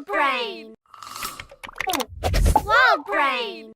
brain! Swell brain!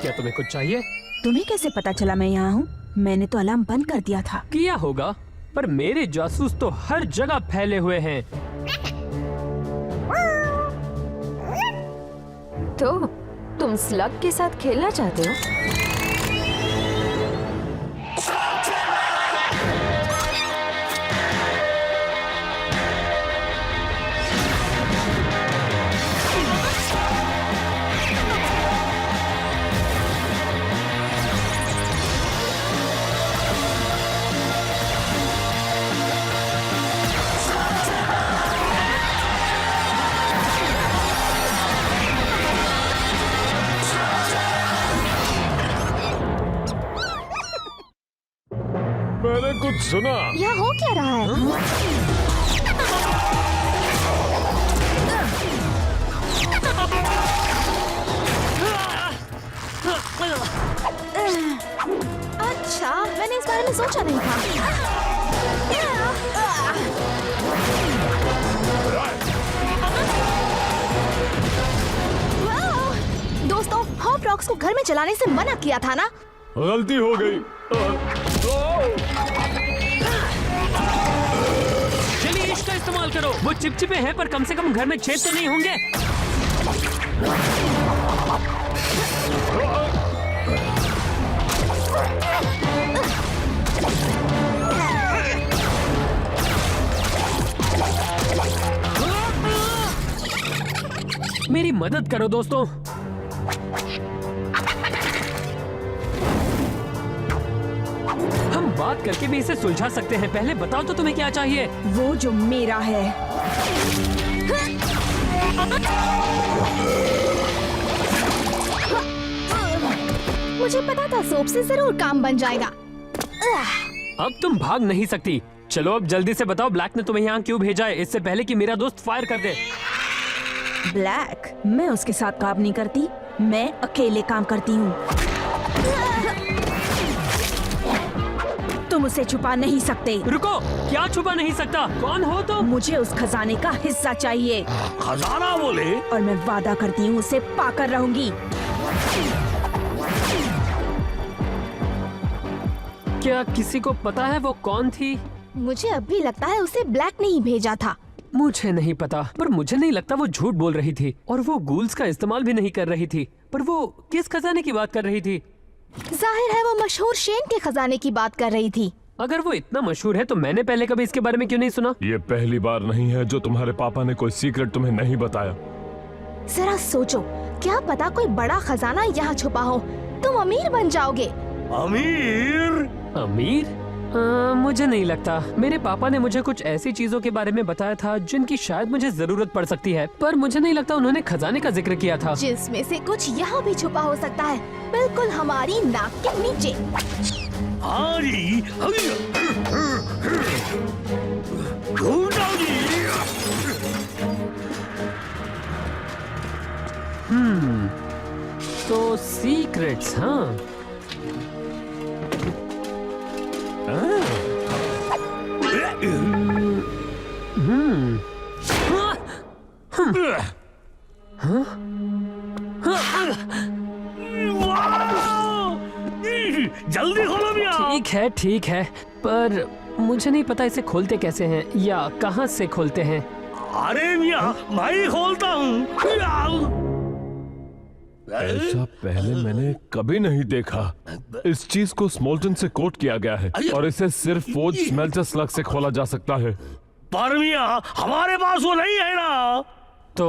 क्या तुम्हें कुछ चाहिए? तुम्हें कैसे पता चला मैं यहाँ हूँ? मैंने तो अलार्म बंद कर दिया था। किया होगा, पर मेरे जासूस तो हर जगह फैले हुए हैं। तो तुम स्लग के साथ खेलना चाहते हो? मैंने कुछ सुना। यहाँ हो क्या रहा है? अच्छा, मैंने इस बारे में सोचा नहीं था। वाह! दोस्तों, हॉट रॉक्स को घर में चलाने से मना किया था ना? गलती हो गई। चलिए इसका इस्तेमाल करो। वो चिपचिपे हैं, पर कम से कम घर में छेद तो नहीं होंगे। मेरी मदद करो दोस्तों। हम बात करके भी इसे सुलझा सकते हैं। पहले बताओ तो तुम्हें क्या चाहिए? वो जो मेरा है। मुझे पता था सोप से जरूर काम बन जाएगा। अब तुम भाग नहीं सकती। चलो अब जल्दी से बताओ, ब्लैक ने तुम्हें यहाँ क्यों भेजा है, इससे पहले कि मेरा दोस्त फायर कर दे। ब्लैक? मैं उसके साथ काम नहीं करती, मैं अकेले काम करती हूँ। तुम उसे छुपा नहीं सकते। रुको, क्या छुपा नहीं सकता? कौन हो तुम? मुझे उस खजाने का हिस्सा चाहिए। खजाना बोले? और मैं वादा करती हूँ उसे पाकर रहूंगी। क्या किसी को पता है वो कौन थी? मुझे अब भी लगता है उसे ब्लैक ने ही भेजा था। मुझे नहीं पता, पर मुझे नहीं लगता वो झूठ बोल रही थी, और वो गूल्स का इस्तेमाल भी नहीं कर रही थी। पर वो किस खजाने की बात कर रही थी? जाहिर है वो मशहूर शेन के खजाने की बात कर रही थी। अगर वो इतना मशहूर है तो मैंने पहले कभी इसके बारे में क्यों नहीं सुना? ये पहली बार नहीं है जो तुम्हारे पापा ने कोई सीक्रेट तुम्हें नहीं बताया। जरा सोचो, क्या पता कोई बड़ा खजाना यहाँ छुपा हो। तुम अमीर बन जाओगे। अमीर? अमीर? मुझे नहीं लगता। मेरे पापा ने मुझे कुछ ऐसी चीजों के बारे में बताया था जिनकी शायद मुझे जरूरत पड़ सकती है, पर मुझे नहीं लगता उन्होंने खजाने का जिक्र किया था। जिसमें से कुछ यहाँ भी छुपा हो सकता है, बिल्कुल हमारी नाक के नीचे। तो सीक्रेट्स, हाँ। जल्दी खोलो भैया। ठीक है, पर मुझे नहीं पता इसे खोलते कैसे हैं या कहाँ से खोलते हैं। अरे भैया, मैं खोलता हूँ। ऐसा पहले मैंने कभी नहीं देखा। इस चीज को स्मोल्टन से कोट किया गया है और इसे सिर्फ फोर्ज स्मेल्टर स्लग से खोला जा सकता है। पर मियां, हमारे पास वो नहीं है ना। तो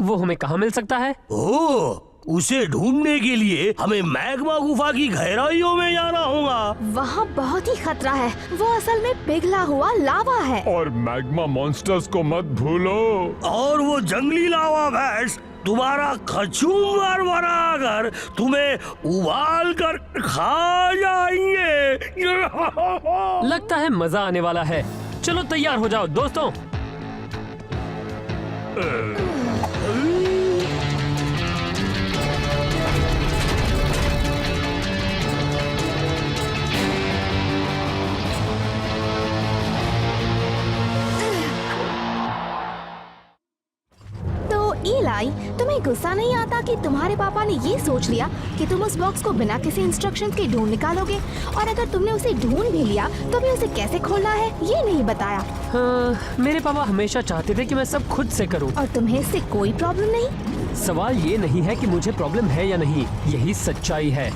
वो हमें कहाँ मिल सकता है? ओह, उसे ढूंढने के लिए हमें मैग्मा गुफा की गहराइयों में जाना होगा। वहाँ बहुत ही खतरा है, वो असल में पिघला हुआ लावा है। और मैग्मा मॉन्स्टर्स को मत भूलो। और वो जंगली लावा भैंस तुम्हारा कचूमर बनाकर तुम्हें उबाल कर खा जाएंगे। लगता है मजा आने वाला है। चलो तैयार हो जाओ दोस्तों। इलाई, तुम्हें गुस्सा नहीं आता कि तुम्हारे पापा ने ये सोच लिया कि तुम उस बॉक्स को बिना किसी इंस्ट्रक्शंस के ढूंढ निकालोगे, और अगर तुमने उसे ढूंढ भी लिया तो भी उसे कैसे खोलना है ये नहीं बताया। हाँ, मेरे पापा हमेशा चाहते थे कि मैं सब खुद से करूं। और तुम्हें इससे कोई प्रॉब्लम नहीं? सवाल ये नहीं है कि मुझे प्रॉब्लम है या नहीं, यही सच्चाई है।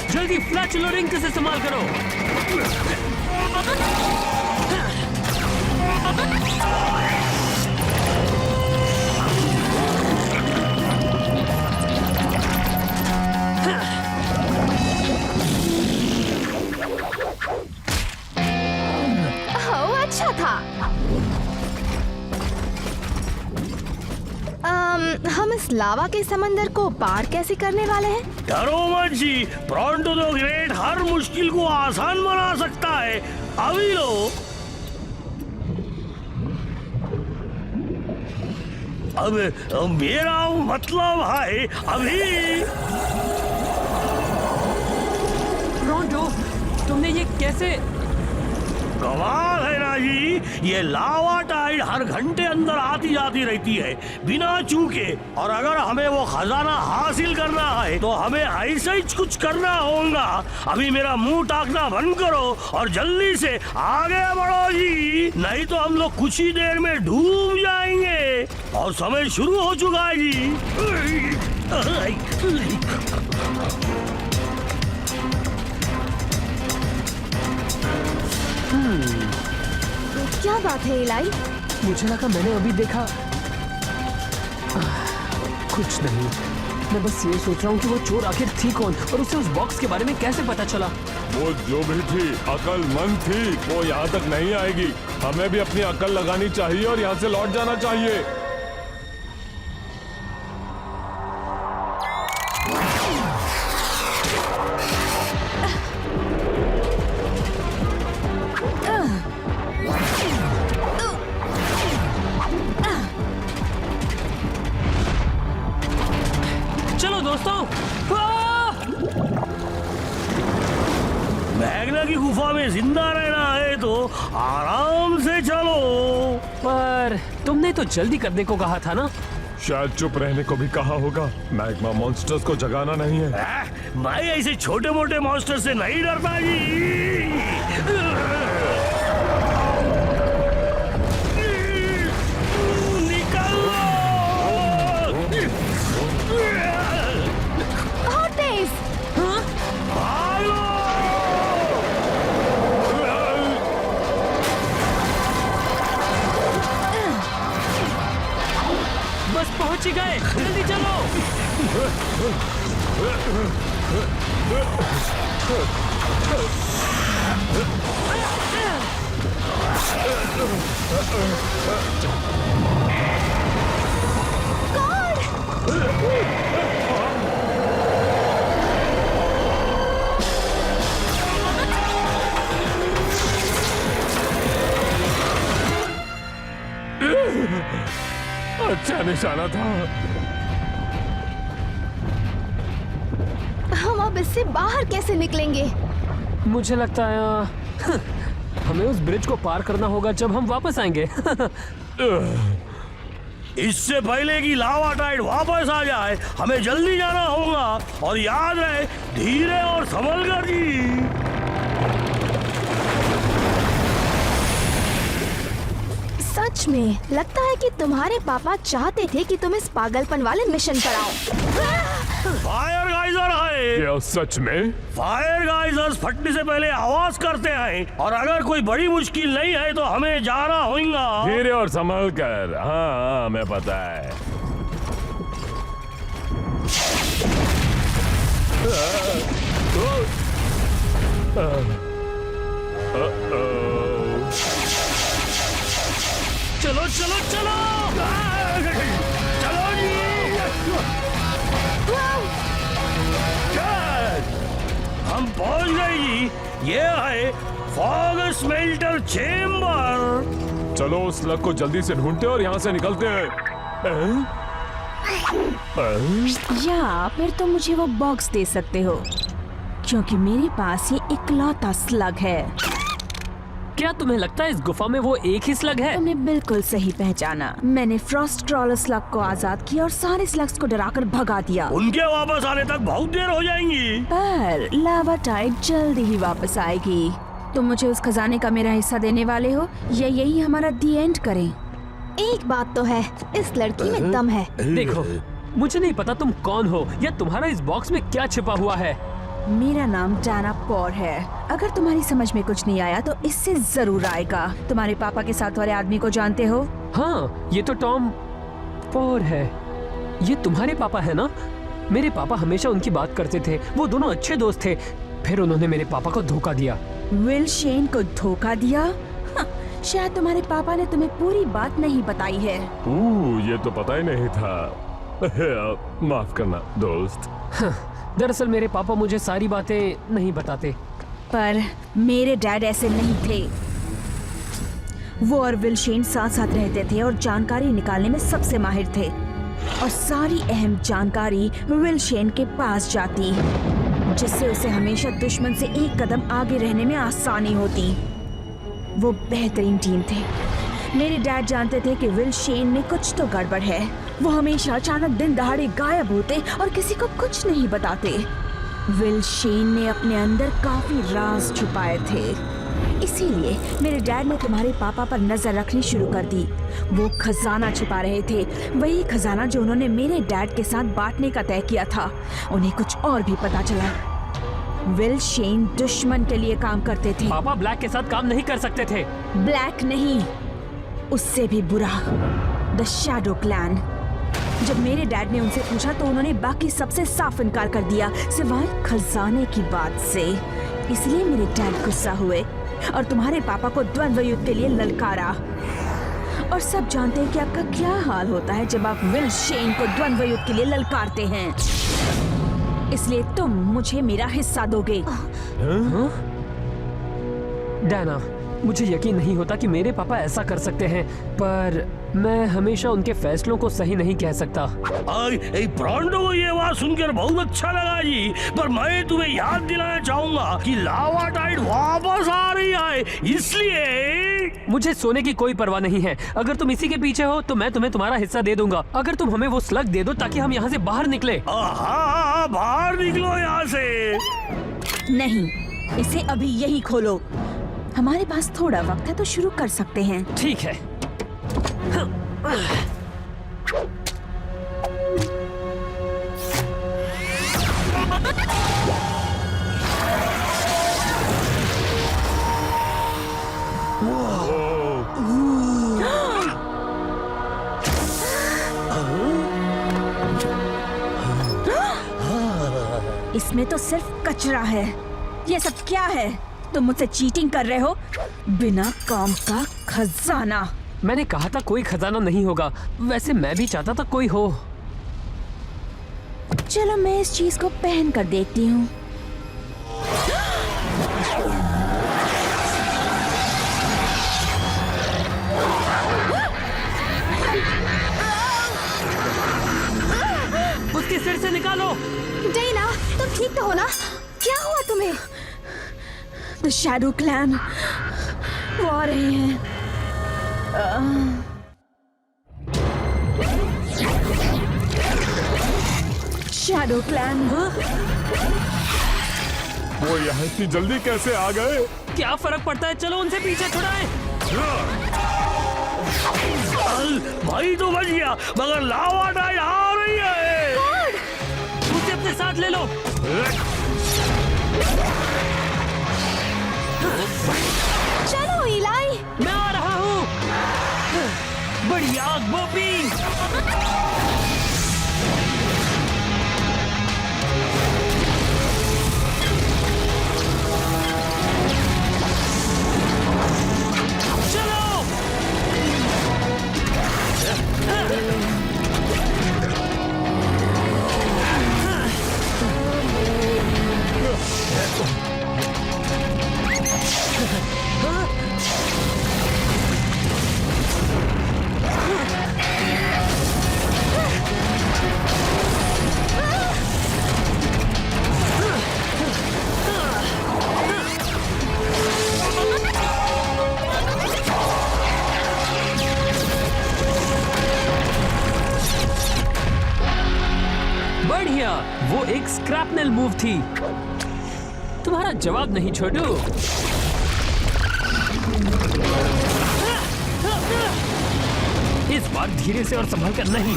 जल्दी फ्लैश लोडिंग से इस्तेमाल करो। अच्छा था। हम इस लावा के समंदर को पार कैसे करने वाले हैं? डरो मत जी, ब्रॉन्टो द ग्रेट हर मुश्किल को आसान बना सकता है। अभी लो। अब मेरा मतलब है अभी। ब्रॉन्टो, तुमने ये कैसे? कमाल है ना जी, ये लावा टाइड हर घंटे अंदर आती जाती रहती है बिना चूके। और अगर हमें वो खजाना हासिल करना है तो हमें ऐसा ही कुछ करना होगा। अभी मेरा मुंह ताकना बंद करो और जल्दी से आगे बढ़ो जी, नहीं तो हम लोग कुछ ही देर में डूब जाएंगे। और समय शुरू हो चुका है जी। क्या बात है इलाई? मुझे लगा मैंने अभी देखा। कुछ नहीं, मैं बस ये सोच रहा हूँ कि वो चोर आखिर थी कौन और उसे उस बॉक्स के बारे में कैसे पता चला। वो जो भी थी अकलमंद थी, वो यहाँ तक नहीं आएगी। हमें भी अपनी अकल लगानी चाहिए और यहाँ से लौट जाना चाहिए। चलो दोस्तों। मैग्ना की गुफा में जिंदा रहना है तो आराम से चलो। पर तुमने तो जल्दी करने को कहा था ना? शायद चुप रहने को भी कहा होगा। मैग्मा मॉन्स्टर्स को जगाना नहीं है। मैं ऐसे छोटे मोटे मॉन्स्टर से नहीं डरता जी। और तेज। बस पहुंच ही गए, जल्दी चलो। अच्छा निशाना था। हम अब इससे बाहर कैसे निकलेंगे? मुझे लगता है हमें उस ब्रिज को पार करना होगा जब हम वापस आएंगे। इससे पहले कि लावा टाइड वापस आ जाए हमें जल्दी जाना होगा। और याद रहे, धीरे और संभल कर जी। सच में लगता है कि तुम्हारे पापा चाहते थे कि तुम इस पागलपन वाले मिशन पर आओ। फायर गाइजर है। क्या सच में? फायर गाइजर्स फटने से पहले आवाज करते हैं और अगर कोई बड़ी मुश्किल नहीं है तो हमें जाना होगा। धीरे और संभल कर। हाँ हमें पता है। चलो चलो चलो चलो जी। हम पहुंच गए जी। ये है फॉग स्मेल्टर चेम्बर। चलो उस स्लग को जल्दी से ढूंढते और यहाँ से निकलते हैं। या फिर तुम मुझे वो बॉक्स दे सकते हो, क्योंकि मेरे पास ये इकलौता स्लग है। क्या तुम्हें लगता है इस गुफा में वो एक ही स्लग है? तुमने बिल्कुल सही पहचाना। मैंने फ्रॉस्ट क्रॉलर स्लग को आजाद किया और सारे स्लग्स को डराकर भगा दिया। उनके वापस आने तक बहुत देर हो जाएंगी। पर लावा टाइड जल्दी ही वापस आएगी। तुम मुझे उस खजाने का मेरा हिस्सा देने वाले हो या यही हमारा दी एंड करें? एक बात तो है, इस लड़की में दम है। देखो, मुझे नहीं पता तुम कौन हो या तुम्हारा इस बॉक्स में क्या छिपा हुआ है। मेरा नाम डाना पॉर है। अगर तुम्हारी समझ में कुछ नहीं आया तो इससे जरूर आएगा। तुम्हारे पापा के साथ वाले आदमी को जानते हो? हाँ, ये तो टॉम पॉर है। ये तुम्हारे पापा है ना? मेरे पापा हमेशा उनकी बात करते थे। वो दोनों अच्छे दोस्त थे। फिर उन्होंने मेरे पापा को धोखा दिया। विल शेन को धोखा दिया? शायद तुम्हारे पापा ने तुम्हें पूरी बात नहीं बताई है। ये तो पता ही नहीं था। माफ करना दोस्त। दरअसल मेरे पापा मुझे सारी बातें नहीं बताते। पर मेरे डैड ऐसे नहीं थे। वो और विल शेन साथ साथ रहते थे और जानकारी निकालने में सबसे माहिर थे। और सारी अहम जानकारी विल शेन के पास जाती, जिससे उसे हमेशा दुश्मन से एक कदम आगे रहने में आसानी होती। वो बेहतरीन टीम थे। मेरे डैड जानते थे कि विल शेन में कुछ तो गड़बड़ है। वो हमेशा अचानक दिन दहाड़े गायब होते और किसी को कुछ नहीं बताते। विल शेन ने अपने अंदर काफी राज छुपाए थे। इसीलिए मेरे डैड ने तुम्हारे पापा पर नजर रखनी शुरू कर दी। वो खजाना छुपा रहे थे, वही खजाना जो उन्होंने मेरे डैड के साथ बांटने का तय किया था। उन्हें कुछ और भी पता चला। विल शेन दुश्मन के लिए काम करते थे। पापा ब्लैक के साथ काम नहीं कर सकते थे। ब्लैक नहीं, उससे भी बुरा, द शैडो क्लैन। जब मेरे डैड ने उनसे पूछा तो उन्होंने बाकी सबसे साफ इनकार कर दिया, सिवाय खजाने की बात से। इसलिए मेरे डैड गुस्सा हुए और तुम्हारे पापा को द्वंद्व युद्ध के लिए ललकारा। और सब जानते हैं कि आपका क्या हाल होता है जब आप विल शेन को द्वंद्व युद्ध के लिए ललकारते हैं। इसलिए तुम मुझे मेरा हिस्सा दोगे। डाना, मुझे यकीन नहीं होता कि मेरे पापा ऐसा कर सकते हैं, पर मैं हमेशा उनके फैसलों को सही नहीं कह सकता। ब्रांडो को ये बात सुनकर बहुत अच्छा लगा जी, पर मैं तुम्हें याद दिलाना चाहूंगा कि लावा टाइड वापस आ रही है, इसलिए मुझे सोने की कोई परवाह नहीं है। अगर तुम इसी के पीछे हो तो मैं तुम्हें तुम्हारा हिस्सा दे दूंगा। अगर तुम हमें वो स्लग दे दो ताकि हम यहाँ से बाहर निकले। हाँ, बाहर निकलो यहाँ से। नहीं, इसे अभी यही खोलो। हमारे पास थोड़ा वक्त है तो शुरू कर सकते हैं। ठीक है। इसमें तो सिर्फ कचरा है। ये सब क्या है? तुम मुझसे चीटिंग कर रहे हो? बिना काम का खजाना। मैंने कहा था कोई खजाना नहीं होगा। वैसे मैं भी चाहता था कोई हो। चलो मैं इस चीज को पहन कर देखती हूँ। उसके सिर से निकालो। डेना, तुम ठीक तो हो ना? क्या हुआ तुम्हें? द शैडो क्लैन वो आ रहे हैं। Shadow clan. वो यहाँ इतनी जल्दी कैसे आ गए? क्या फर्क पड़ता है, चलो उनसे पीछे छुड़ाएं। भाई तो बच गया, मगर लावा टाइड आ रही है। उसे अपने साथ ले लो। चलो इलाई। मैं आ रहा हूँ। बड़ी आग बोपी। बढ़िया, वो एक स्क्रैपनेल मूव थी। तुम्हारा जवाब नहीं छोटू। इस बार धीरे से और संभल कर नहीं।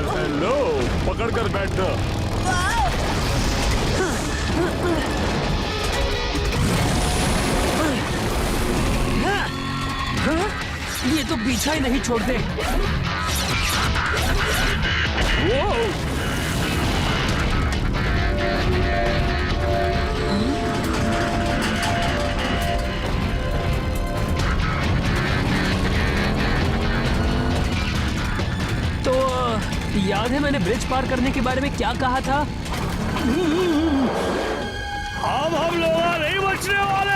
हेलो, पकड़ कर बैठना। ये तो पीछा ही नहीं छोड़ते। तो याद है मैंने ब्रिज पार करने के बारे में क्या कहा था? अब हम लोग नहीं बचने वाले।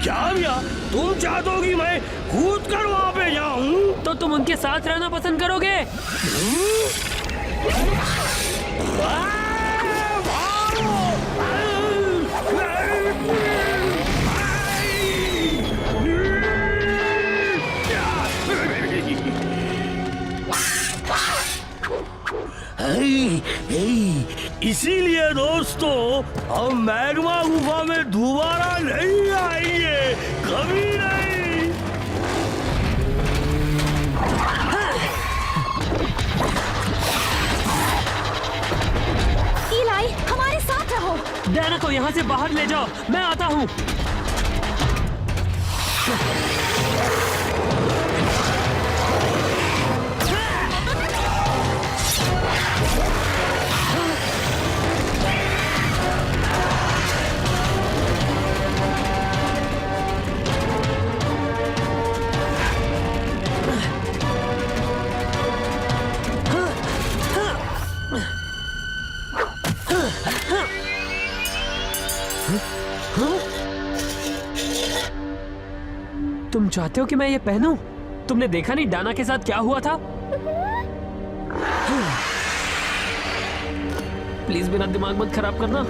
क्या भैया, तुम चाहते हो कि मैं कूद कर वहां पे जाऊं? तो तुम उनके साथ रहना पसंद करोगे? इसीलिए दोस्तों, हम मैग्मा गुफा में दोबारा नहीं आएंगे, कभी नहीं। इलाई, हमारे साथ रहो। डायना को यहाँ से बाहर ले जाओ, मैं आता हूँ। तुम चाहते हो कि मैं ये पहनूं? तुमने देखा नहीं डाना के साथ क्या हुआ था? प्लीज मेरा दिमाग मत खराब करना।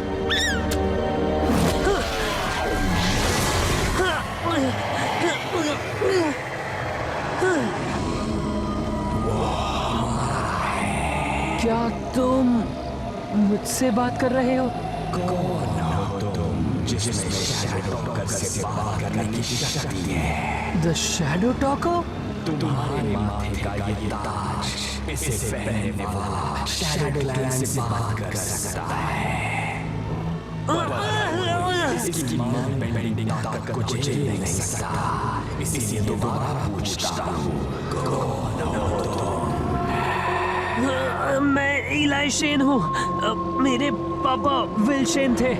क्या तुम मुझसे बात कर रहे हो? जिसमें शैडो टॉकर से बात करने की शक्ति है। The shadow talker? तुम्हारे माथे का ये ताज, इसे पहनने वाला शैडो क्लैन से बात कर सकता है। इसकी माइंड बेंडिंग ताकत को झेल नहीं सकता, इसलिए दोबारा पूछता हूँ, कौन हो तुम? मैं इलाई शेन हूँ। मेरे पापा विल शेन थे।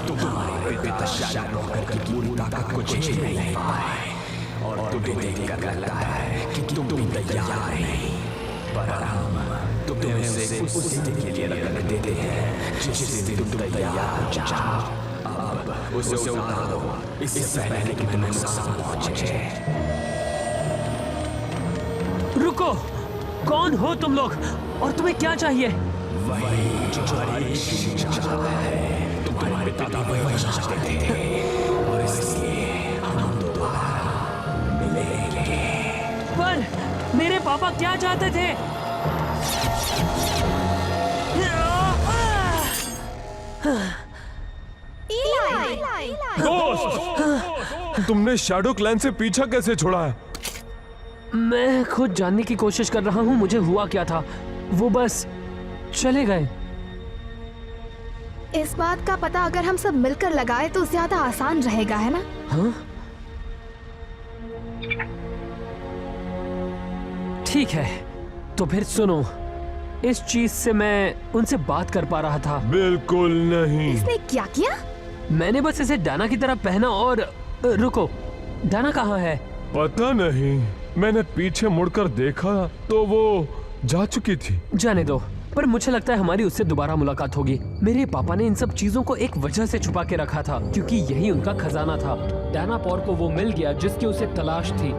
तुम्हारे पिता शैडो टॉकर की पूरी ताकत को झेल नहीं पाए, और तुम्हें देखकर लगता है कि तुम तैयार नहीं, पर हम तुम्हें उस दिन के लिए रख देते हैं जिस दिन तुम तैयार हो जाओ। अब उसे उतार दो इससे पहले कि तुम्हें नुकसान पहुंचे। रुको, कौन हो तुम लोग और तुम्हें क्या चाहिए? वही जो चाहता है, तुम्हारे पिता भी वही चाहते थे, और इसलिए हम दोबारा मिलेंगे। पर मेरे पापा क्या चाहते थे? दोस्त, तुमने शैडो क्लैन से पीछा कैसे छुड़ा है? मैं खुद जानने की कोशिश कर रहा हूँ मुझे हुआ क्या था। वो बस चले गए। इस बात का पता अगर हम सब मिलकर लगाए तो ज्यादा आसान रहेगा, है ना? हाँ? ठीक है, तो फिर सुनो, इस चीज से मैं उनसे बात कर पा रहा था। बिल्कुल नहीं। इसने क्या किया? मैंने बस इसे डाना की तरह पहना और रुको, डाना कहाँ है? पता नहीं, मैंने पीछे मुड़कर देखा तो वो जा चुकी थी। जाने दो, पर मुझे लगता है हमारी उससे दोबारा मुलाकात होगी। मेरे पापा ने इन सब चीजों को एक वजह से छुपा के रखा था, क्योंकि यही उनका खजाना था। डाना पौर को वो मिल गया जिसकी उसे तलाश थी।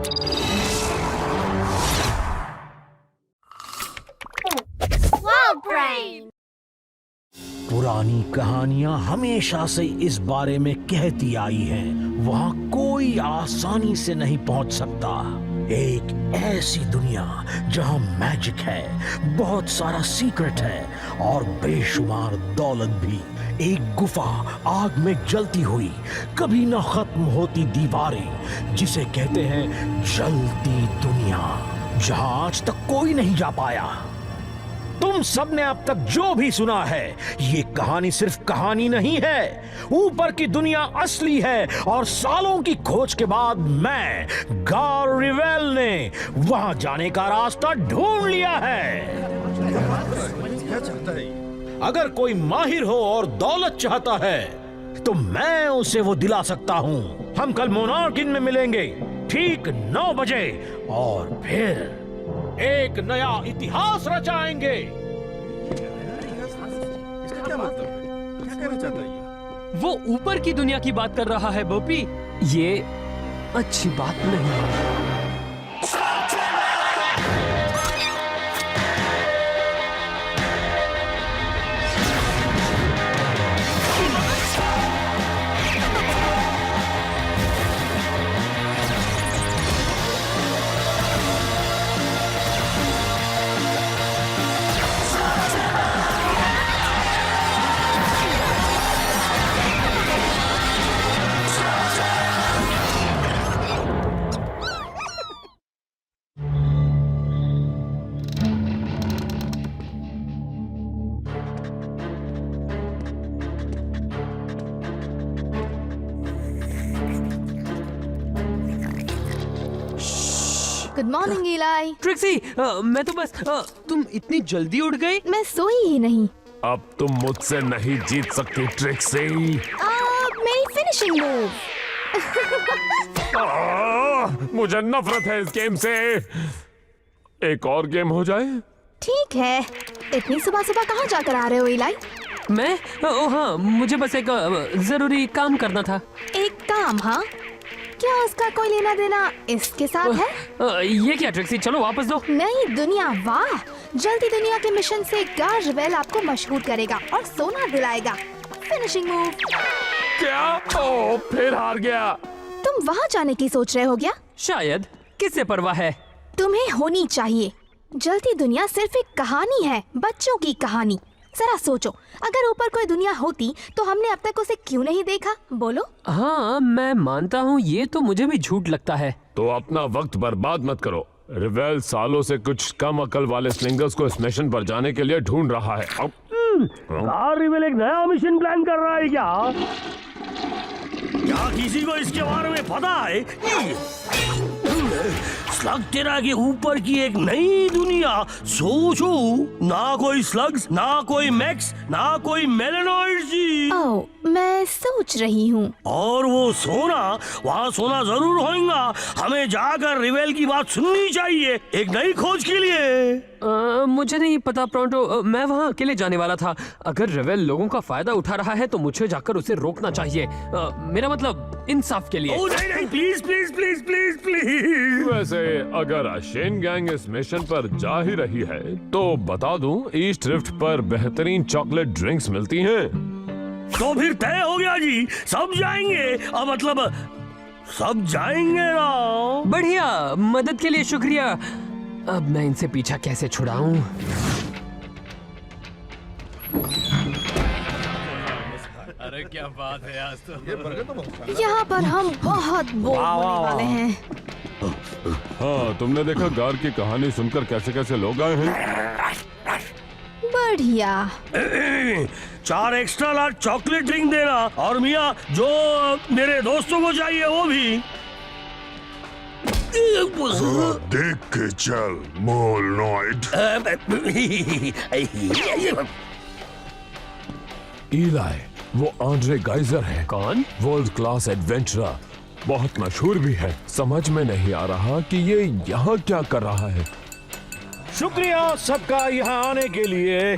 पुरानी कहानियां हमेशा से इस बारे में कहती आई हैं, वहां कोई आसानी से नहीं पहुंच सकता। एक ऐसी दुनिया जहां मैजिक है, बहुत सारा सीक्रेट है और बेशुमार दौलत भी। एक गुफा आग में जलती हुई, कभी ना खत्म होती दीवारें, जिसे कहते हैं जलती दुनिया, जहां आज तक कोई नहीं जा पाया। तुम सबने अब तक जो भी सुना है, ये कहानी सिर्फ कहानी नहीं है। ऊपर की दुनिया असली है और सालों की खोज के बाद मैं गार रिवेल ने वहां जाने का रास्ता ढूंढ लिया है। अगर कोई माहिर हो और दौलत चाहता है तो मैं उसे वो दिला सकता हूं। हम कल मोनार्क इन में मिलेंगे ठीक 9 बजे और फिर एक नया इतिहास रचाएंगे। वो ऊपर की दुनिया की बात कर रहा है बोपी। ये अच्छी बात नहीं है। गुड मॉर्निंग इलाई। ट्रिक्सी, मैं तो बस तुम इतनी जल्दी उठ गई? मैं सोई ही नहीं। अब तुम मुझसे नहीं जीत सकती ट्रिक्सी। मेरी फिनिशिंग मूव। मुझे नफरत है इस गेम से। एक और गेम हो जाए? ठीक है, इतनी सुबह सुबह कहाँ जाकर आ रहे हो इलाई? मैं हाँ, मुझे बस एक जरूरी काम करना था। एक काम? हाँ, क्या उसका कोई लेना देना इसके साथ है? ये क्या ट्रिक्सी, चलो वापस दो। नहीं दुनिया, वाह, जल्दी दुनिया के मिशन से गार रिवेल आपको मशहूर करेगा और सोना दिलाएगा। Finishing move. क्या? ओ, फिर हार गया। तुम वहाँ जाने की सोच रहे हो क्या? शायद, किससे परवाह है? तुम्हें होनी चाहिए। जलती दुनिया सिर्फ एक कहानी है, बच्चों की कहानी। जरा सोचो, अगर ऊपर कोई दुनिया होती तो हमने अब तक उसे क्यों नहीं देखा? बोलो। हाँ, मैं मानता हूँ, ये तो मुझे भी झूठ लगता है। तो अपना वक्त बर्बाद मत करो। रिवेल सालों से कुछ कम अकल वाले स्लिंगर्स को इस मिशन पर जाने के लिए ढूंढ रहा है। गार रिवेल एक नया मिशन प्लान कर रहा है क्या? क्या किसी को इसके बारे में पता है? स्लग तेरा के ऊपर की एक नई दुनिया। सोचो, ना कोई स्लग्स, ना कोई मैक्स, ना कोई मेलेनॉइड्स जी। ओह, मैं सोच रही हूँ। और वो सोना, वहाँ सोना जरूर होगा। हमें जाकर रिवेल की बात सुननी चाहिए एक नई खोज के लिए। मुझे नहीं पता प्रोंटो, मैं वहाँ अकेले जाने वाला था। अगर रेवेल लोगों का फायदा उठा रहा है तो मुझे जाकर उसे रोकना चाहिए। मेरा मतलब इंसाफ के लिए। ओ नहीं नहीं, please please please please please. वैसे अगर शेन गैंग इस मिशन पर जा ही रही है तो बता दूं, ईस्ट रिफ्ट पर बेहतरीन चॉकलेट ड्रिंक्स मिलती हैं। तो फिर तय हो गया जी, सब जाएंगे। मतलब सब जाएंगे ना। बढ़िया, मदद के लिए शुक्रिया। अब मैं इनसे पीछा कैसे छुड़ाऊं? अरे क्या बात है, आज तो यहाँ पर हम बहुत बोर होने वाले हैं। हाँ, तुमने देखा गार की कहानी सुनकर कैसे कैसे लोग आए हैं। बढ़िया। 4 एक्स्ट्रा लार्ज चॉकलेट ड्रिंक देना, और मियाँ जो मेरे दोस्तों को चाहिए वो भी। देख के चल मोलनॉइड। इलाई, वो आंड्रे गाइजर है। कौन? वर्ल्ड क्लास एडवेंचरर, बहुत मशहूर भी है। समझ में नहीं आ रहा कि ये यहाँ क्या कर रहा है। शुक्रिया सबका यहाँ आने के लिए।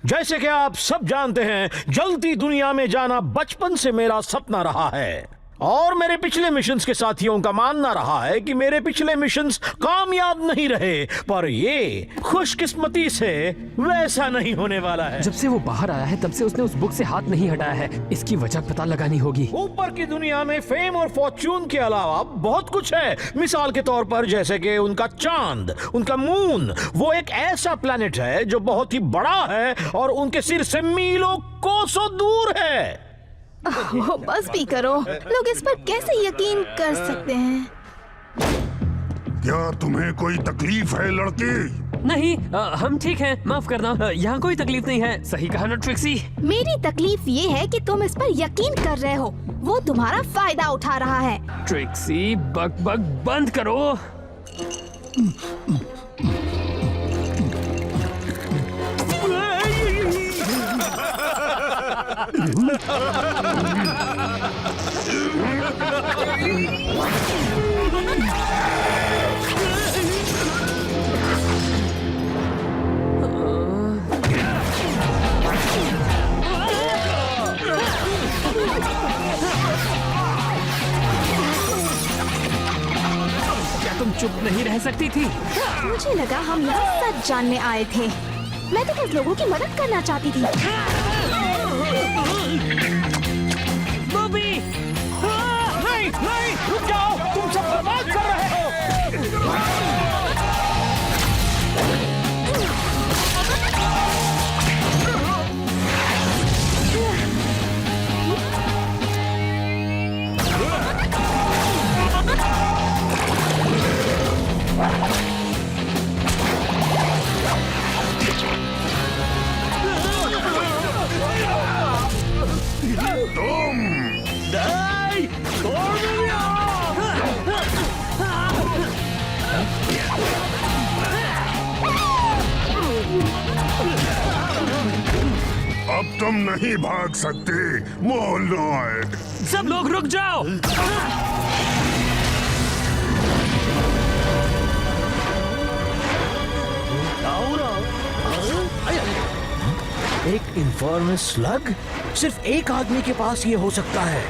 जैसे कि आप सब जानते हैं, जलती दुनिया में जाना बचपन से मेरा सपना रहा है, और मेरे पिछले मिशंस के साथियों का मानना रहा है कि मेरे पिछले मिशंस कामयाब नहीं रहे, पर ये खुशकिस्मती से वैसा नहीं होने वाला है। जब से वो बाहर आया है तब से उसने उस बुक से हाथ नहीं हटाया है। इसकी वजह पता लगानी होगी। ऊपर की दुनिया में फेम और फॉर्च्यून के अलावा बहुत कुछ है। मिसाल के तौर पर जैसे कि उनका चांद, उनका मून, वो एक ऐसा प्लेनेट है जो बहुत ही बड़ा है और उनके सिर से मीलों कोसों दूर है। ओह, बस भी करो। लोग इस पर कैसे यकीन कर सकते हैं? क्या तुम्हें कोई तकलीफ है लड़की? नहीं, हम ठीक हैं, माफ करना। यहाँ कोई तकलीफ नहीं है। सही कहा ना ट्रिक्सी? मेरी तकलीफ ये है कि तुम इस पर यकीन कर रहे हो। वो तुम्हारा फायदा उठा रहा है। ट्रिक्सी, बक बक बंद करो। क्या तुम चुप नहीं रह सकती थी? मुझे लगा हम यहाँ सच जानने आए थे। मैं तो बस लोगों की मदद करना चाहती थी। बॉबी! नहीं नहीं, रुक जाओ, तुम सब बर्बाद कर रहे हो। नहीं, छोड़ दो अब तुम नहीं भाग सकते मोलनॉइड। सब लोग रुक जाओ। एक इन्फॉर्मस स्लग? सिर्फ एक आदमी के पास ये हो सकता है।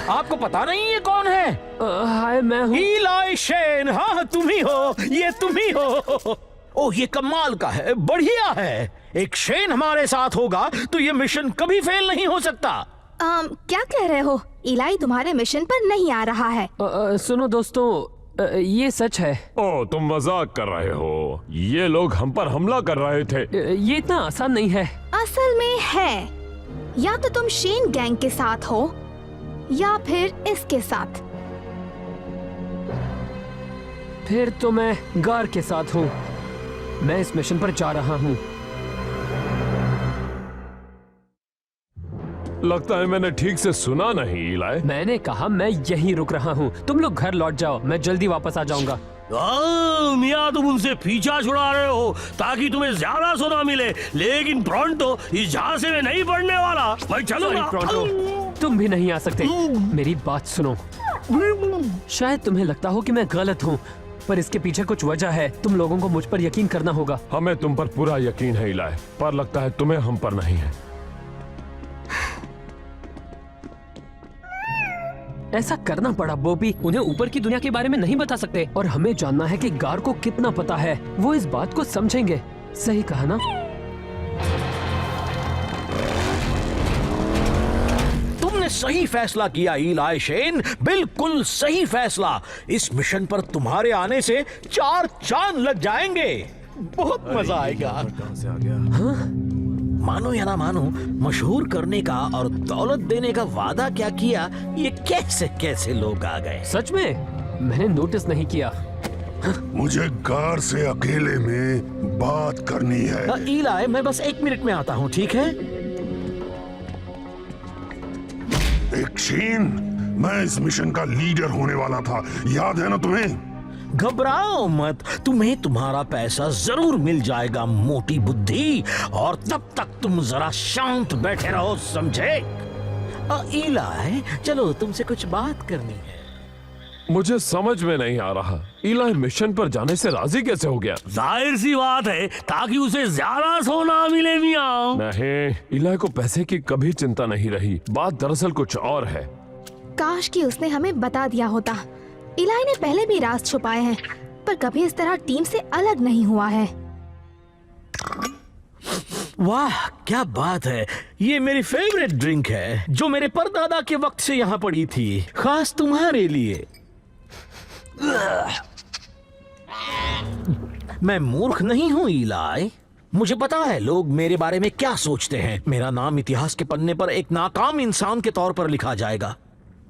आपको पता नहीं ये कौन है? हाय, मैं हूँ। इलाई शेन। हाँ, तुम ही हो, ये तुम ही हो। ओह, ये कमाल का है, बढ़िया है। एक शेन हमारे साथ होगा तो ये मिशन कभी फेल नहीं हो सकता। क्या कह रहे हो? इलाई तुम्हारे मिशन पर नहीं आ रहा है। सुनो दोस्तों, ये सच है। ओ, तुम मजाक कर रहे हो। ये लोग हम पर हमला कर रहे थे। ये इतना आसान नहीं है। असल में है। या तो तुम शेन गैंग के साथ हो या फिर इसके साथ। फिर तो मैं गार के साथ हूँ। मैं इस मिशन पर जा रहा हूँ। लगता है मैंने ठीक से सुना नहीं इलाई। मैंने कहा मैं यहीं रुक रहा हूँ। तुम लोग घर लौट जाओ, मैं जल्दी वापस आ जाऊंगा। मियाँ तुम उनसे पीछा छुड़ा रहे हो ताकि तुम्हें ज्यादा सोना मिले, लेकिन प्रोंटो इस झांसे में नहीं पड़ने वाला। मैं चलूंगा। प्रोंटो, तुम भी नहीं आ सकते। मेरी बात सुनो। शायद तुम्हें लगता हो कि मैं गलत हूँ, पर इसके पीछे कुछ वजह है। तुम लोगों को मुझ पर यकीन करना होगा। हमें तुम पर पूरा यकीन है इलाय, पर लगता है तुम्हें हम पर नहीं है। ऐसा करना पड़ा बॉबी। उन्हें ऊपर की दुनिया के बारे में नहीं बता सकते, और हमें जानना है कि गार को कितना पता है। वो इस बात को समझेंगे। सही कहा ना? तुमने सही फैसला किया इलाय शेन, बिल्कुल सही फैसला। इस मिशन पर तुम्हारे आने से 4 चांद लग जाएंगे। बहुत मजा आएगा। मानो या ना मानो, मशहूर करने का और दौलत देने का वादा क्या किया, ये कैसे कैसे लोग आ गए। सच में मैंने नोटिस नहीं किया। मुझे गार से अकेले में बात करनी है। इलाय, मैं बस 1 मिनट में आता हूँ, ठीक है? एक शेन, मैं इस मिशन का लीडर होने वाला था, याद है ना तुम्हें? घबराओ मत, तुम्हें तुम्हारा पैसा जरूर मिल जाएगा मोटी बुद्धि, और तब तक तुम जरा शांत बैठे रहो, समझे? इलाय, चलो तुमसे कुछ बात करनी है। मुझे समझ में नहीं आ रहा, इलाय मिशन पर जाने से राजी कैसे हो गया? जाहिर सी बात है, ताकि उसे ज्यादा सोना मिले मियाँ। नहीं, इलाय को पैसे की कभी चिंता नहीं रही। बात दरअसल कुछ और है। काश कि उसने हमें बता दिया होता। इलाय ने पहले भी राज छुपाए हैं, पर कभी इस तरह टीम से अलग नहीं हुआ है। वाह, क्या बात है। ये मेरी फेवरेट ड्रिंक है, जो मेरे परदादा के वक्त से यहाँ पड़ी थी, खास तुम्हारे लिए। मैं मूर्ख नहीं हूँ इलाय। मुझे पता है लोग मेरे बारे में क्या सोचते हैं। मेरा नाम इतिहास के पन्ने पर एक नाकाम इंसान के तौर पर लिखा जाएगा।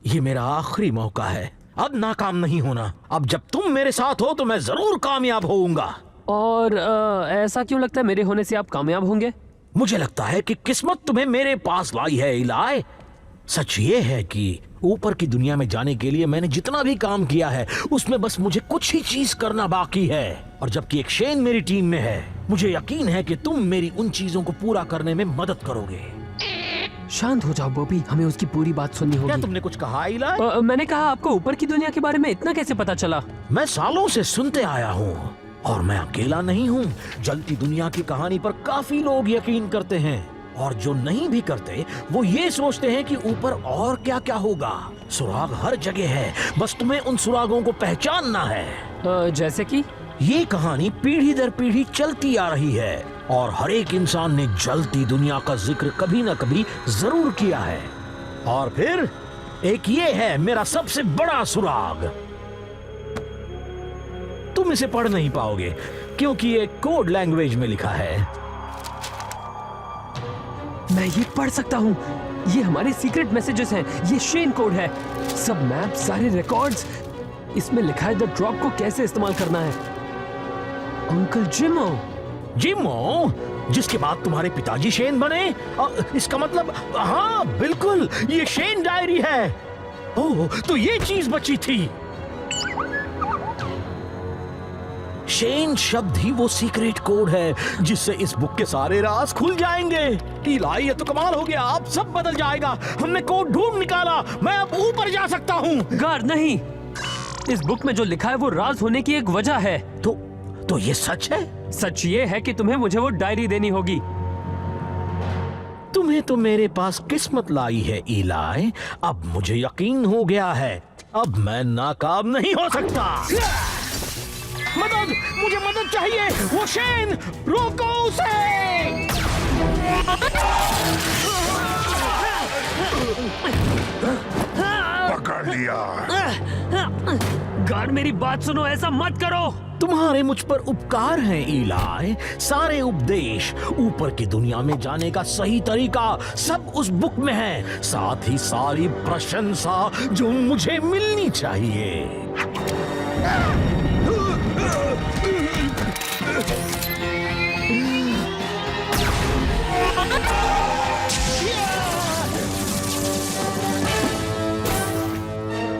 ये मेरा आखिरी मौका है, अब नाकाम नहीं होना। अब जब तुम मेरे साथ हो तो मैं जरूर कामयाब होऊंगा। और ऐसा क्यों लगता है मेरे होने से आप कामयाब होंगे? मुझे लगता है कि किस्मत तुम्हें मेरे पास लाई है इलाय। सच ये है कि ऊपर की दुनिया में जाने के लिए मैंने जितना भी काम किया है, उसमें बस मुझे कुछ ही चीज करना बाकी है। और जबकि एक शेन मेरी टीम में है, मुझे यकीन है कि तुम मेरी उन चीजों को पूरा करने में मदद करोगे। शांत हो जाओ बॉबी, हमें उसकी पूरी बात सुननी होगी। क्या तुमने कुछ कहा इलाय? मैंने कहा आपको ऊपर की दुनिया के बारे में इतना कैसे पता चला? मैं सालों से सुनते आया हूँ, और मैं अकेला नहीं हूँ। जलती दुनिया की कहानी पर काफी लोग यकीन करते हैं, और जो नहीं भी करते वो ये सोचते हैं कि ऊपर और क्या क्या होगा। सुराग हर जगह है, बस तुम्हें उन सुरागों को पहचानना है। जैसे कि ये कहानी पीढ़ी दर पीढ़ी चलती आ रही है, और हर एक इंसान ने जलती दुनिया का जिक्र कभी न कभी जरूर किया है। और फिर एक ये है मेरा सबसे बड़ा सुराग। तुम इसे पढ़ नहीं पाओगे क्योंकि ये कोड लैंग्वेज में लिखा है। मैं ये पढ़ सकता हूँ। ये हमारे सीक्रेट मैसेजेस हैं। ये शेन कोड है। सब मैप, सारे रिकॉर्ड्स, इसमें लिखा है द ड्रॉप को कैसे इस्तेमाल करना है। अंकल जिमो। जिमो, जिसके बाद तुम्हारे पिताजी शेन बने? इसका मतलब, हाँ बिल्कुल, ये शेन डायरी है। ओह, तो ये चीज बची थी। शेन शब्द ही वो सीक्रेट कोड है जिससे इस बुक के सारे राज खुल जाएंगे। इलाय, ये तो कमाल हो गया, अब सब बदल जाएगा। हमने कोड ढूंढ निकाला, मैं अब ऊपर जा सकता हूँ। गार नहीं, इस बुक में जो लिखा है वो राज होने की एक वजह है। तो ये सच है? सच ये है कि तुम्हें मुझे वो डायरी देनी होगी। तुम्हें तो मेरे पास किस्मत लाई है इलाय। अब मुझे यकीन हो गया है, अब मैं नाकाम नहीं हो सकता। मदद, मुझे मदद चाहिए। वो शेन, रोको उसे। पकड़ लिया। गार्ड, मेरी बात सुनो, ऐसा मत करो। तुम्हारे मुझ पर उपकार हैं इलाय। सारे उपदेश, ऊपर की दुनिया में जाने का सही तरीका, सब उस बुक में है। साथ ही सारी प्रशंसा जो मुझे मिलनी चाहिए।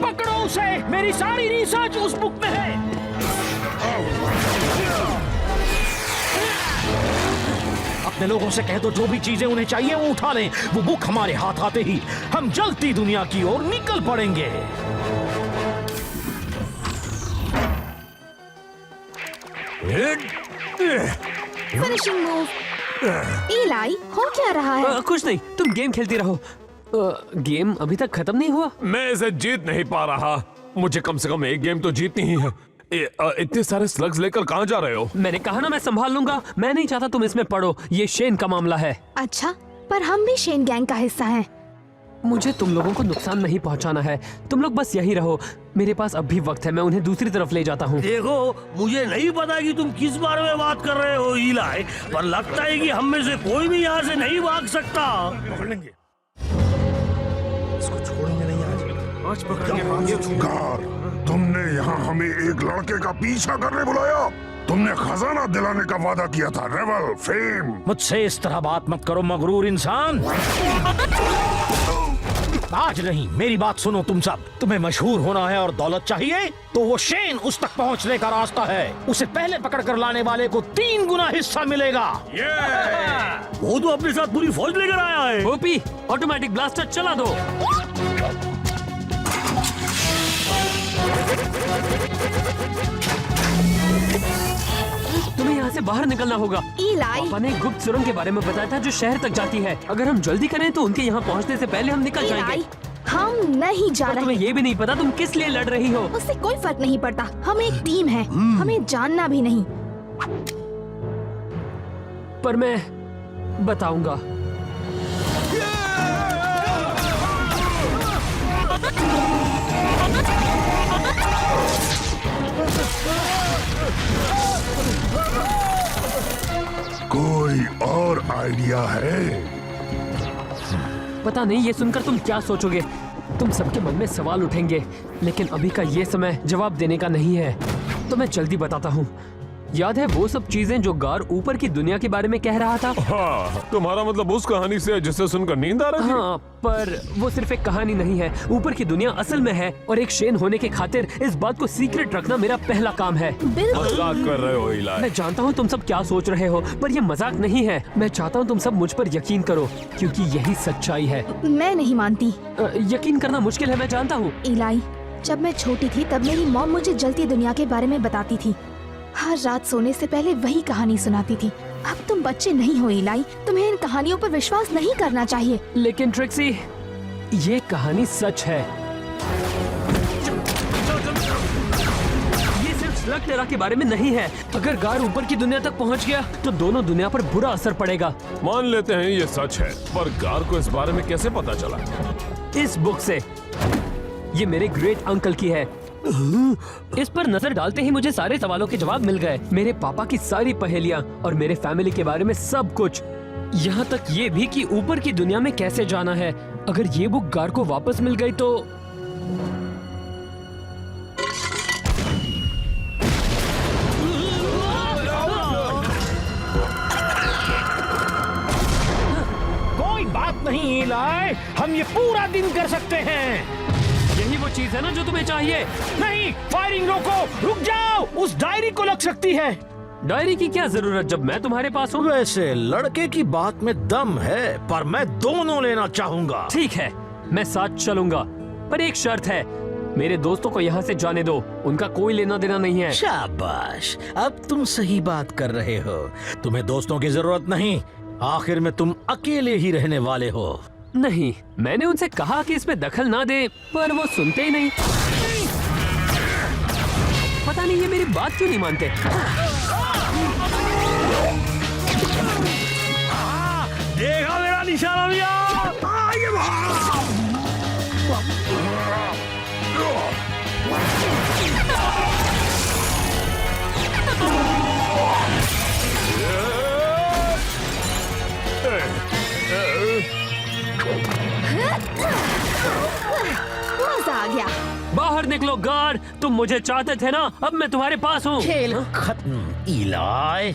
पकड़ो उसे, मेरी सारी रिसर्च उस बुक में है। अपने लोगों से कह दो जो भी चीजें उन्हें चाहिए वो उठा लें। वो बुक हमारे हाथ आते ही हम जलती दुनिया की ओर निकल पड़ेंगे। Finishing move. इलाई, हो क्या रहा है? कुछ नहीं, तुम गेम खेलती रहो। गेम अभी तक खत्म नहीं हुआ। मैं इसे जीत नहीं पा रहा। मुझे कम से कम एक गेम तो जीतनी ही है। इतने सारे स्लग्स लेकर कहाँ जा रहे हो? मैंने कहा ना मैं संभाल लूंगा। मैं नहीं चाहता तुम इसमें पड़ो। ये शेन का मामला है। अच्छा, पर हम भी शेन गैंग का हिस्सा हैं। मुझे तुम लोगों को नुकसान नहीं पहुंचाना है। तुम लोग बस यहीं रहो। मेरे पास अब भी वक्त है। मैं उन्हें दूसरी तरफ ले जाता हूँ। देखो, मुझे नहीं पता कि तुम किस बारे में बात कर रहे हो इलाई, पर लगता है कि हम में से कोई भी यहाँ से नहीं भाग सकता। पकड़ लेंगे, इसको छोड़ेंगे नहीं आज पकड़ेंगे। गार, तुमने यहाँ हमें एक लड़के का पीछा करने बुलाया। तुमने खजाना दिलाने का वादा किया था, रेवल, फेम। मुझसे इस तरह बात मत करो मगरूर इंसान। आज नहीं, मेरी बात सुनो तुम सब। तुम्हें मशहूर होना है और दौलत चाहिए तो वो शेन उस तक पहुंचने का रास्ता है। उसे पहले पकड़ कर लाने वाले को 3 गुना हिस्सा मिलेगा। वो तो अपने साथ पूरी फौज लेकर आया है। ओपी, ऑटोमेटिक ब्लास्टर चला दो। तुम्हें यहाँ से बाहर निकलना होगा। इलाई, पापा ने एक गुप्त सुरंग के बारे में बताया था जो शहर तक जाती है। अगर हम जल्दी करें तो उनके यहाँ पहुँचने से पहले हम निकल जाएंगे। इलाई, हम नहीं जा पर रहे। तुम्हें ये भी नहीं पता तुम किस लिए लड़ रही हो। उससे कोई फर्क नहीं पड़ता। हम एक टीम है, हमें जानना भी नहीं। पर मैं बताऊंगा। कोई और आइडिया है? पता नहीं ये सुनकर तुम क्या सोचोगे। तुम सबके मन में सवाल उठेंगे, लेकिन अभी का ये समय जवाब देने का नहीं है। तो मैं जल्दी बताता हूँ। याद है वो सब चीजें जो गार ऊपर की दुनिया के बारे में कह रहा था? हाँ, तुम्हारा मतलब उस कहानी से जिसे सुनकर नींद आ रही थी? हाँ, पर वो सिर्फ एक कहानी नहीं है। ऊपर की दुनिया असल में है, और एक शेन होने के खातिर इस बात को सीक्रेट रखना मेरा पहला काम है। बिल्कुल। मजाक कर रहे हो इलाई? मैं जानता हूँ तुम सब क्या सोच रहे हो, पर ये मजाक नहीं है। मैं चाहता हूँ तुम सब मुझ पर यकीन करो, क्योंकि यही सच्चाई है। मैं नहीं मानती। यकीन करना मुश्किल है, मैं जानता हूँ। इलाई, जब मैं छोटी थी तब मेरी मॉम मुझे जलती दुनिया के बारे में बताती थी। हर रात सोने से पहले वही कहानी सुनाती थी। अब तुम बच्चे नहीं हो इलाई, तुम्हें इन कहानियों पर विश्वास नहीं करना चाहिए। लेकिन ट्रिक्सी, ये कहानी सच है। ये सिर्फ स्लग टेरा के बारे में नहीं है। अगर गार ऊपर की दुनिया तक पहुंच गया तो दोनों दुनिया पर बुरा असर पड़ेगा। मान लेते हैं ये सच है, पर गार को इस बारे में कैसे पता चला? इस बुक से। ये मेरे ग्रेट अंकल की है। इस पर नजर डालते ही मुझे सारे सवालों के जवाब मिल गए। मेरे पापा की सारी पहेलियां और मेरे फैमिली के बारे में सब कुछ, यहाँ तक ये भी कि ऊपर की दुनिया में कैसे जाना है। अगर ये बुक गार को वापस मिल गई तो कोई बात नहीं इलाई, हम ये पूरा दिन कर सकते हैं। यही वो चीज है ना जो तुम्हें चाहिए। नहीं, फायरिंग रोको, रुक जाओ। उस डायरी को लग सकती है। डायरी की क्या जरूरत जब मैं तुम्हारे पास हूँ? वैसे लड़के की बात में दम है, पर मैं दोनों लेना चाहूंगा। ठीक है, मैं साथ चलूंगा, पर एक शर्त है। मेरे दोस्तों को यहाँ से जाने दो, उनका कोई लेना देना नहीं है। शाबाश, अब तुम सही बात कर रहे हो। तुम्हें दोस्तों की जरूरत नहीं, आखिर में तुम अकेले ही रहने वाले हो। नहीं, मैंने उनसे कहा कि इसमें दखल ना दे, पर वो सुनते ही नहीं। पता नहीं ये मेरी बात क्यों नहीं मानते। देखा मेरा निशाना भैया। मजा आ गया। बाहर निकलो गार्ड, तुम मुझे चाहते थे ना, अब मैं तुम्हारे पास हूँ। खेल खत्म इलाई।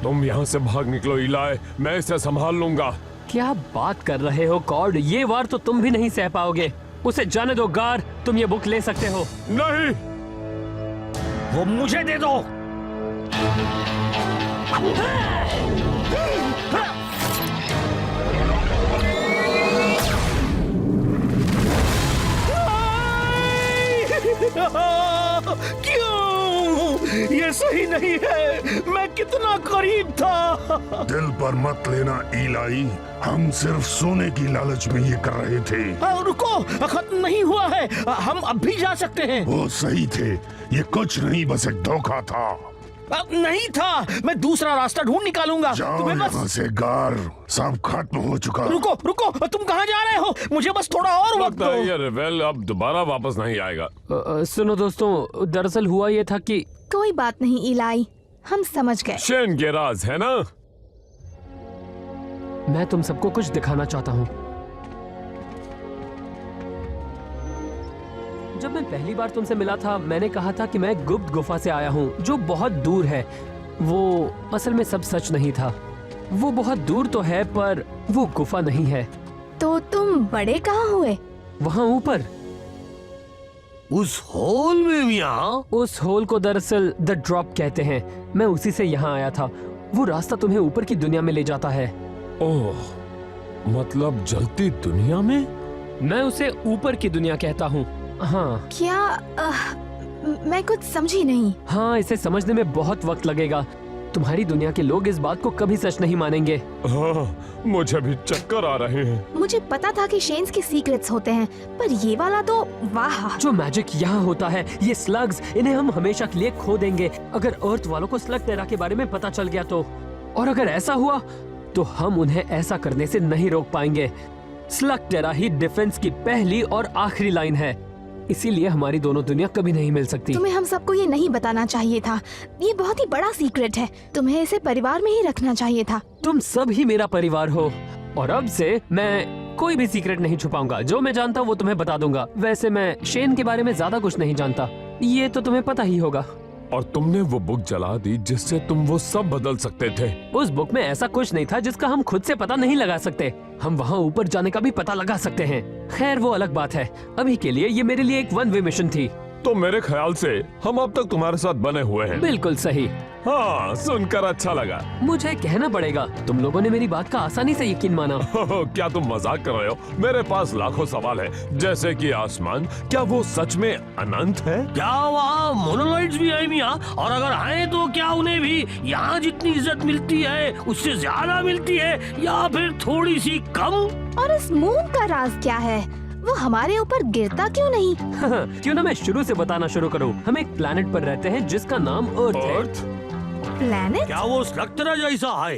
तुम यहाँ से भाग निकलो इलाई, मैं इसे संभाल लूंगा। क्या बात कर रहे हो कॉर्ड, ये वार तो तुम भी नहीं सह पाओगे। उसे जाने दो गार्ड, तुम ये बुक ले सकते हो। नहीं, वो मुझे दे दो। नहीं है। मैं कितना करीब था। दिल पर मत लेना इलाई, हम सिर्फ सोने की लालच में ये कर रहे थे। रुको, खत्म नहीं हुआ है, हम अब भी जा सकते हैं। वो सही थे, ये कुछ नहीं बस एक धोखा था। नहीं था, मैं दूसरा रास्ता ढूंढ निकालूंगा। जाओ तुम्हें यहाँ बस से गार, सब खत्म हो चुका। रुको रुको, तुम कहाँ जा रहे हो? मुझे बस थोड़ा और वक्त लगता है दो। ये रेवेल अब दोबारा वापस नहीं आएगा। सुनो दोस्तों, दरअसल हुआ ये था कि कोई बात नहीं इलाई, हम समझ गए। शेन के राज है ना? मैं तुम सबको कुछ दिखाना चाहता हूँ। जब मैं पहली बार तुमसे मिला था, मैंने कहा था कि मैं गुप्त गुफा से आया हूँ जो बहुत दूर है। वो असल में सब सच नहीं था। वो बहुत दूर तो है पर वो गुफा नहीं है। तो तुम बड़े कहाँ हुए? वहाँ ऊपर उस होल में मियाँ? उस होल को दरअसल द ड्रॉप कहते हैं। मैं उसी से यहाँ आया था। वो रास्ता तुम्हें ऊपर की दुनिया में ले जाता है। ओह, मतलब जलती दुनिया में? मैं उसे ऊपर की दुनिया कहता हूँ। हाँ क्या मैं कुछ समझी नहीं। हाँ, इसे समझने में बहुत वक्त लगेगा। तुम्हारी दुनिया के लोग इस बात को कभी सच नहीं मानेंगे। हाँ, मुझे भी चक्कर आ रहे हैं। मुझे पता था कि शेन्स के सीक्रेट्स होते हैं, पर ये वाला तो वाह। जो मैजिक यहाँ होता है, ये स्लग्स, इन्हें हम हमेशा के लिए खो देंगे अगर अर्थ वालों को स्लग टेरा के बारे में पता चल गया तो। और अगर ऐसा हुआ तो हम उन्हें ऐसा करने से नहीं रोक पाएंगे। स्लग टेरा ही डिफेंस की पहली और आखिरी लाइन है, इसीलिए हमारी दोनों दुनिया कभी नहीं मिल सकती। तुम्हें हम सबको ये नहीं बताना चाहिए था। ये बहुत ही बड़ा सीक्रेट है, तुम्हें इसे परिवार में ही रखना चाहिए था। तुम सब ही मेरा परिवार हो और अब से मैं कोई भी सीक्रेट नहीं छुपाऊंगा। जो मैं जानता हूँ वो तुम्हें बता दूंगा। वैसे मैं शेन के बारे में ज्यादा कुछ नहीं जानता, ये तो तुम्हें पता ही होगा। और तुमने वो बुक जला दी जिससे तुम वो सब बदल सकते थे। उस बुक में ऐसा कुछ नहीं था जिसका हम खुद से पता नहीं लगा सकते। हम वहाँ ऊपर जाने का भी पता लगा सकते हैं। खैर वो अलग बात है। अभी के लिए ये मेरे लिए एक वन वे मिशन थी। तो मेरे ख्याल से हम अब तक तुम्हारे साथ बने हुए हैं। बिल्कुल सही। हाँ, सुनकर अच्छा लगा। मुझे कहना पड़ेगा, तुम लोगों ने मेरी बात का आसानी से यकीन माना। क्या तुम मजाक कर रहे हो? मेरे पास लाखों सवाल है, जैसे कि आसमान, क्या वो सच में अनंत है? क्या वहाँ मोनोलाइट्स भी है मियाँ? और अगर आए तो क्या उन्हें भी यहाँ जितनी इज्जत मिलती है उससे ज्यादा मिलती है, या फिर थोड़ी सी कम? और इस मून का राज क्या है? वो हमारे ऊपर गिरता क्यों नहीं? क्यों ना मैं शुरू से बताना शुरू करूं। हम एक प्लेनेट पर रहते हैं जिसका नाम अर्थ है। अर्थ? प्लैनेट? क्या वो स्लग टेरा जैसा है?